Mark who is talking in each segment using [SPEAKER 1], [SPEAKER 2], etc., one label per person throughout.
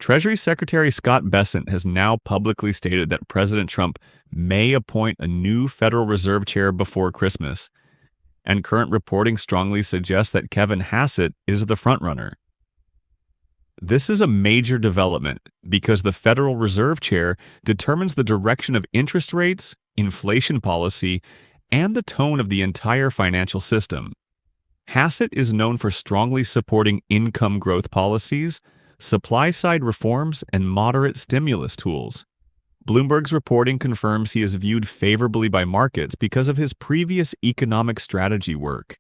[SPEAKER 1] Treasury Secretary Scott Bessant has now publicly stated that President Trump may appoint a new Federal Reserve chair before Christmas, and current reporting strongly suggests that Kevin Hassett is the frontrunner. This is a major development because the Federal Reserve chair determines the direction of interest rates, inflation policy, and the tone of the entire financial system. Hassett is known for strongly supporting income growth policies, supply-side reforms, and moderate stimulus tools. Bloomberg's reporting confirms he is viewed favorably by markets because of his previous economic strategy work,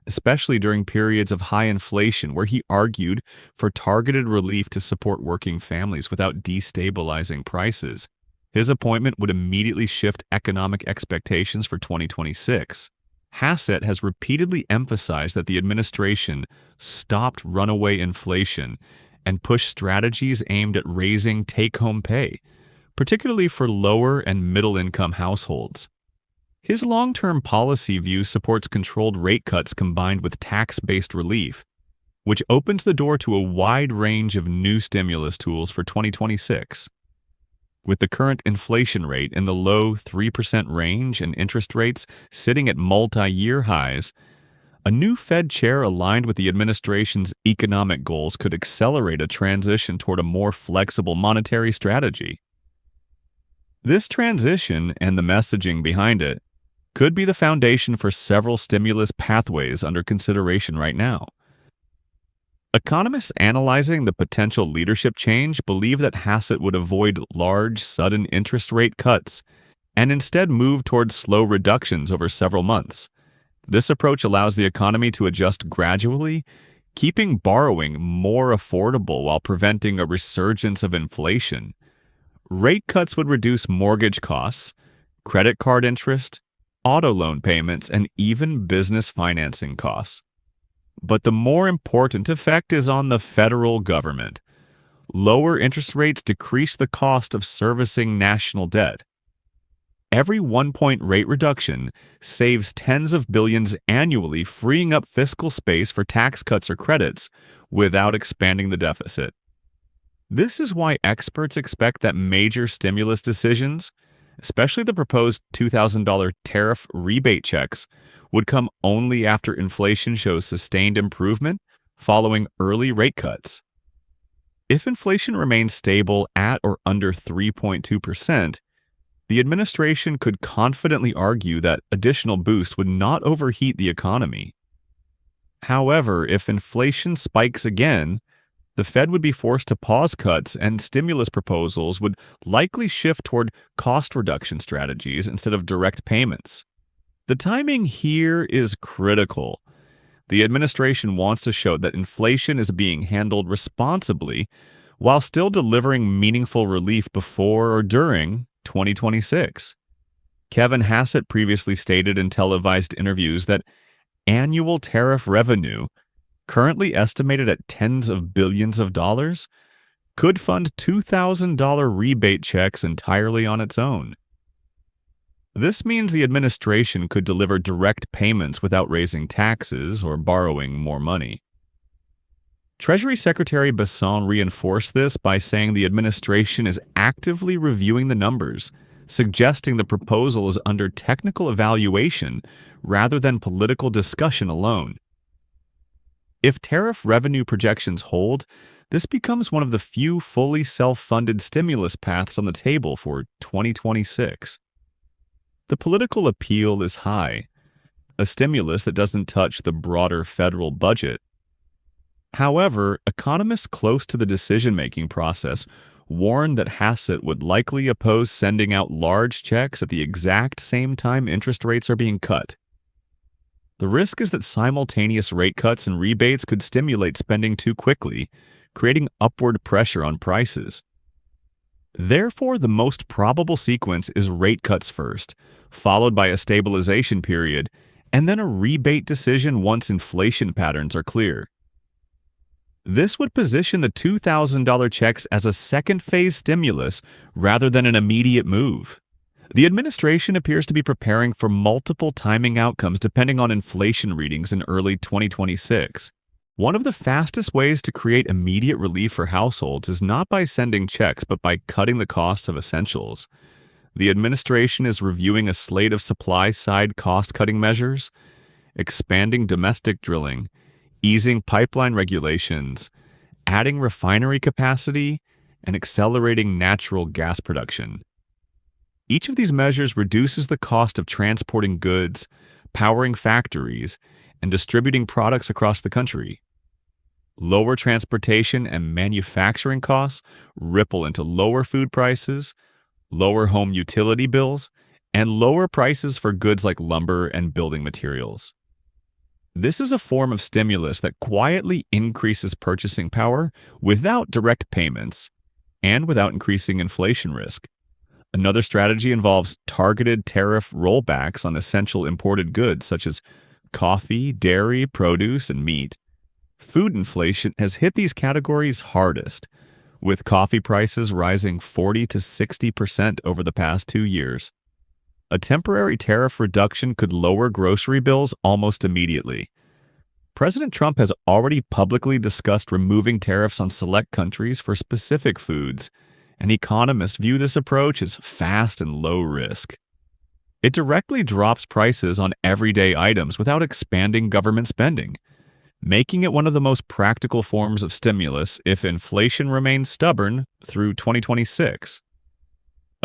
[SPEAKER 1] especially during periods of high inflation where he argued for targeted relief to support working families without destabilizing prices. His appointment would immediately shift economic expectations for 2026. Hassett has repeatedly emphasized that the administration stopped runaway inflation and pushed strategies aimed at raising take-home pay, particularly for lower and middle-income households. His long-term policy view supports controlled rate cuts combined with tax-based relief, which opens the door to a wide range of new stimulus tools for 2026. With the current inflation rate in the low 3% range and interest rates sitting at multi-year highs, a new Fed chair aligned with the administration's economic goals could accelerate a transition toward a more flexible monetary strategy. This transition and the messaging behind it could be the foundation for several stimulus pathways under consideration right now. Economists analyzing the potential leadership change believe that Hassett would avoid large, sudden interest rate cuts and instead move towards slow reductions over several months. This approach allows the economy to adjust gradually, keeping borrowing more affordable while preventing a resurgence of inflation. Rate cuts would reduce mortgage costs, credit card interest, auto loan payments, and even business financing costs. But the more important effect is on the federal government. Lower interest rates decrease the cost of servicing national debt. Every 1-point rate reduction saves tens of billions annually, freeing up fiscal space for tax cuts or credits without expanding the deficit. This is why experts expect that major stimulus decisions, especially the proposed $2,000 tariff rebate checks, would come only after inflation shows sustained improvement following early rate cuts. If inflation remains stable at or under 3.2%, the administration could confidently argue that additional boosts would not overheat the economy. However, if inflation spikes again, the Fed would be forced to pause cuts and stimulus proposals would likely shift toward cost reduction strategies instead of direct payments. The timing here is critical. The administration wants to show that inflation is being handled responsibly while still delivering meaningful relief before or during 2026. Kevin Hassett previously stated in televised interviews that annual tariff revenue, currently estimated at tens of billions of dollars, could fund $2,000 rebate checks entirely on its own. This means the administration could deliver direct payments without raising taxes or borrowing more money. Treasury Secretary Bessant reinforced this by saying the administration is actively reviewing the numbers, suggesting the proposal is under technical evaluation rather than political discussion alone. If tariff revenue projections hold, this becomes one of the few fully self-funded stimulus paths on the table for 2026. The political appeal is high, a stimulus that doesn't touch the broader federal budget. However, economists close to the decision-making process warn that Hassett would likely oppose sending out large checks at the exact same time interest rates are being cut. The risk is that simultaneous rate cuts and rebates could stimulate spending too quickly, creating upward pressure on prices. Therefore, the most probable sequence is rate cuts first, followed by a stabilization period, and then a rebate decision once inflation patterns are clear. This would position the $2,000 checks as a second-phase stimulus rather than an immediate move. The administration appears to be preparing for multiple timing outcomes depending on inflation readings in early 2026. One of the fastest ways to create immediate relief for households is not by sending checks, but by cutting the costs of essentials. The administration is reviewing a slate of supply-side cost-cutting measures, expanding domestic drilling, easing pipeline regulations, adding refinery capacity, and accelerating natural gas production. Each of these measures reduces the cost of transporting goods, powering factories, and distributing products across the country. Lower transportation and manufacturing costs ripple into lower food prices, lower home utility bills, and lower prices for goods like lumber and building materials. This is a form of stimulus that quietly increases purchasing power without direct payments and without increasing inflation risk. Another strategy involves targeted tariff rollbacks on essential imported goods such as coffee, dairy, produce, and meat. Food inflation has hit these categories hardest, with coffee prices rising 40 to 60% over the past 2 years. A temporary tariff reduction could lower grocery bills almost immediately. President Trump has already publicly discussed removing tariffs on select countries for specific foods, and economists view this approach as fast and low risk. It directly drops prices on everyday items without expanding government spending, making it one of the most practical forms of stimulus if inflation remains stubborn through 2026.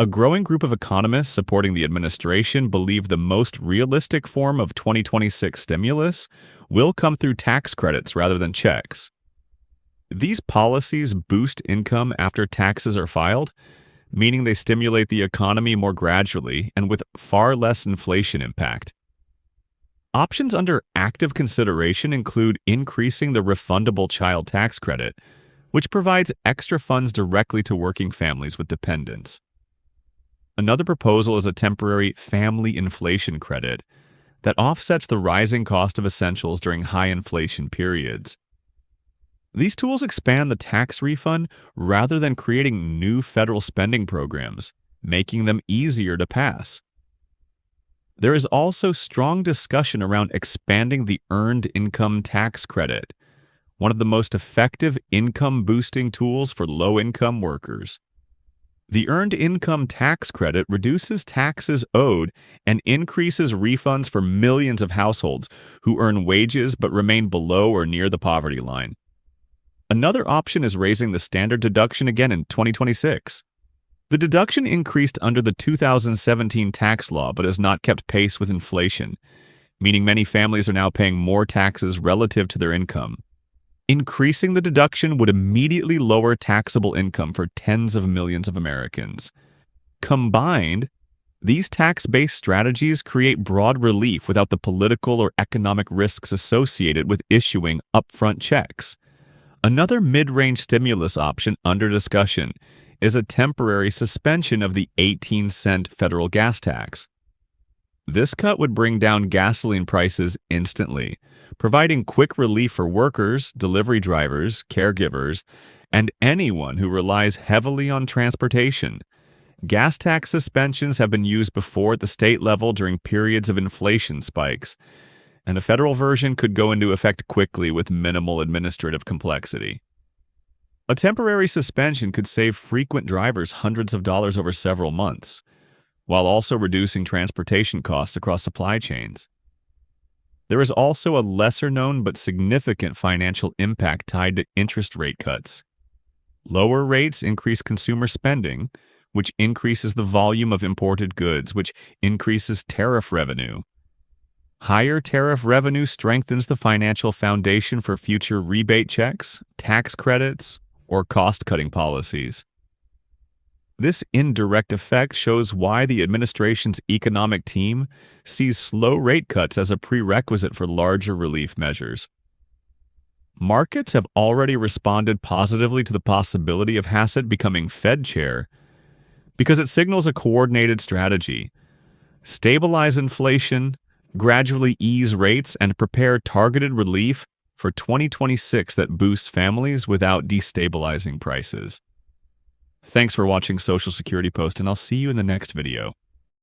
[SPEAKER 1] A growing group of economists supporting the administration believe the most realistic form of 2026 stimulus will come through tax credits rather than checks. These policies boost income after taxes are filed, meaning they stimulate the economy more gradually and with far less inflation impact. Options under active consideration include increasing the refundable child tax credit, which provides extra funds directly to working families with dependents. Another proposal is a temporary family inflation credit that offsets the rising cost of essentials during high inflation periods. These tools expand the tax refund rather than creating new federal spending programs, making them easier to pass. There is also strong discussion around expanding the Earned Income Tax Credit, one of the most effective income-boosting tools for low-income workers. The Earned Income Tax Credit reduces taxes owed and increases refunds for millions of households who earn wages but remain below or near the poverty line. Another option is raising the standard deduction again in 2026. The deduction increased under the 2017 tax law but has not kept pace with inflation, meaning many families are now paying more taxes relative to their income. Increasing the deduction would immediately lower taxable income for tens of millions of Americans. Combined, these tax-based strategies create broad relief without the political or economic risks associated with issuing upfront checks. Another mid-range stimulus option under discussion is a temporary suspension of the 18-cent federal gas tax. This cut would bring down gasoline prices instantly, providing quick relief for workers, delivery drivers, caregivers, and anyone who relies heavily on transportation. Gas tax suspensions have been used before at the state level during periods of inflation spikes, and a federal version could go into effect quickly with minimal administrative complexity. A temporary suspension could save frequent drivers hundreds of dollars over several months, while also reducing transportation costs across supply chains. There is also a lesser-known but significant financial impact tied to interest rate cuts. Lower rates increase consumer spending, which increases the volume of imported goods, which increases tariff revenue. Higher tariff revenue strengthens the financial foundation for future rebate checks, tax credits, or cost-cutting policies. This indirect effect shows why the administration's economic team sees slow rate cuts as a prerequisite for larger relief measures. Markets have already responded positively to the possibility of Hassett becoming Fed chair because it signals a coordinated strategy: stabilize inflation, gradually ease rates, and prepare targeted relief for 2026 that boosts families without destabilizing prices. Thanks for watching Social Security Post, and I'll see you in the next video.